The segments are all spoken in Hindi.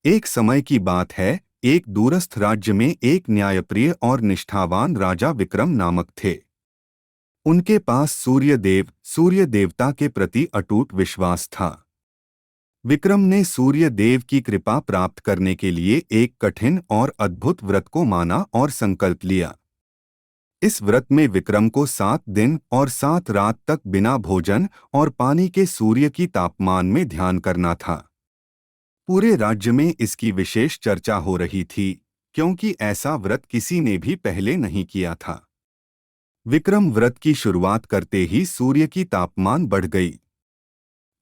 एक समय की बात है। एक दूरस्थ राज्य में एक न्यायप्रिय और निष्ठावान राजा विक्रम नामक थे। उनके पास सूर्य देवता के प्रति अटूट विश्वास था। विक्रम ने सूर्य देव की कृपा प्राप्त करने के लिए एक कठिन और अद्भुत व्रत को माना और संकल्प लिया। इस व्रत में विक्रम को 7 दिन और 7 रात तक बिना भोजन और पानी के सूर्य की तापमान में ध्यान करना था। पूरे राज्य में इसकी विशेष चर्चा हो रही थी, क्योंकि ऐसा व्रत किसी ने भी पहले नहीं किया था। विक्रम व्रत की शुरुआत करते ही सूर्य की तापमान बढ़ गई।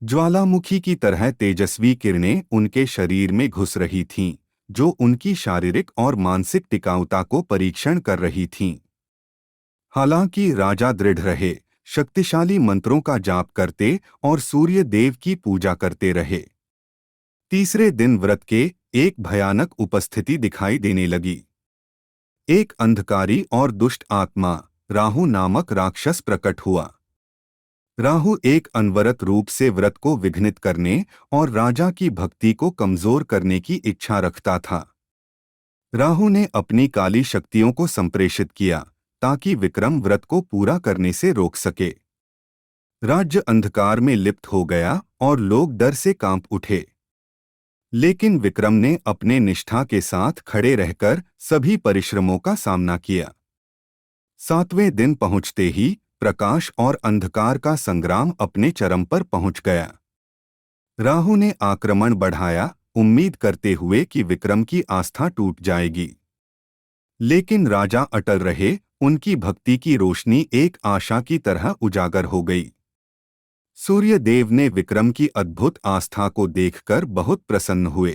ज्वालामुखी की तरह तेजस्वी किरणें उनके शरीर में घुस रही थीं, जो उनकी शारीरिक और मानसिक टिकाऊता को परीक्षण कर रही थीं। हालांकि राजा दृढ़ रहे, शक्तिशाली मंत्रों का जाप करते और सूर्य देव की पूजा करते रहे। तीसरे दिन व्रत के एक भयानक उपस्थिति दिखाई देने लगी। एक अंधकारी और दुष्ट आत्मा राहु नामक राक्षस प्रकट हुआ। राहु एक अनवरत रूप से व्रत को विघ्नित करने और राजा की भक्ति को कमजोर करने की इच्छा रखता था। राहु ने अपनी काली शक्तियों को संप्रेषित किया ताकि विक्रम व्रत को पूरा करने से रोक सके। राज्य अंधकार में लिप्त हो गया और लोग डर से कांप उठे। लेकिन विक्रम ने अपने निष्ठा के साथ खड़े रहकर सभी परिश्रमों का सामना किया। 7वें दिन पहुंचते ही प्रकाश और अंधकार का संग्राम अपने चरम पर पहुंच गया। राहु ने आक्रमण बढ़ाया, उम्मीद करते हुए कि विक्रम की आस्था टूट जाएगी। लेकिन राजा अटल रहे, उनकी भक्ति की रोशनी एक आशा की तरह उजागर हो गई। सूर्य देव ने विक्रम की अद्भुत आस्था को देखकर बहुत प्रसन्न हुए।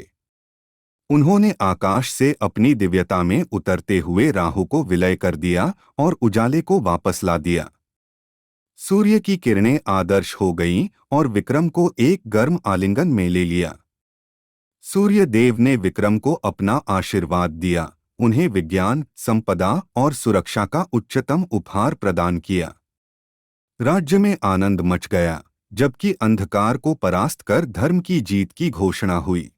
उन्होंने आकाश से अपनी दिव्यता में उतरते हुए राहु को विलय कर दिया और उजाले को वापस ला दिया। सूर्य की किरणें आदर्श हो गईं और विक्रम को एक गर्म आलिंगन में ले लिया। सूर्य देव ने विक्रम को अपना आशीर्वाद दिया, उन्हें विज्ञान, संपदा और सुरक्षा का उच्चतम उपहार प्रदान किया। राज्य में आनंद मच गया, जबकि अंधकार को परास्त कर धर्म की जीत की घोषणा हुई।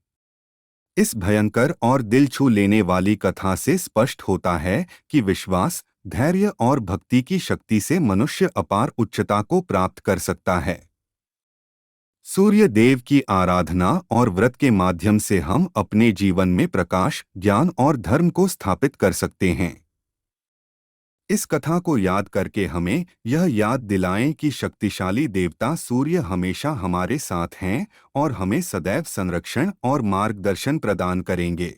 इस भयंकर और दिल छू लेने वाली कथा से स्पष्ट होता है कि विश्वास, धैर्य और भक्ति की शक्ति से मनुष्य अपार उच्चता को प्राप्त कर सकता है। सूर्य देव की आराधना और व्रत के माध्यम से हम अपने जीवन में प्रकाश, ज्ञान और धर्म को स्थापित कर सकते हैं। इस कथा को याद करके हमें यह याद दिलाएं कि शक्तिशाली देवता सूर्य हमेशा हमारे साथ हैं और हमें सदैव संरक्षण और मार्गदर्शन प्रदान करेंगे।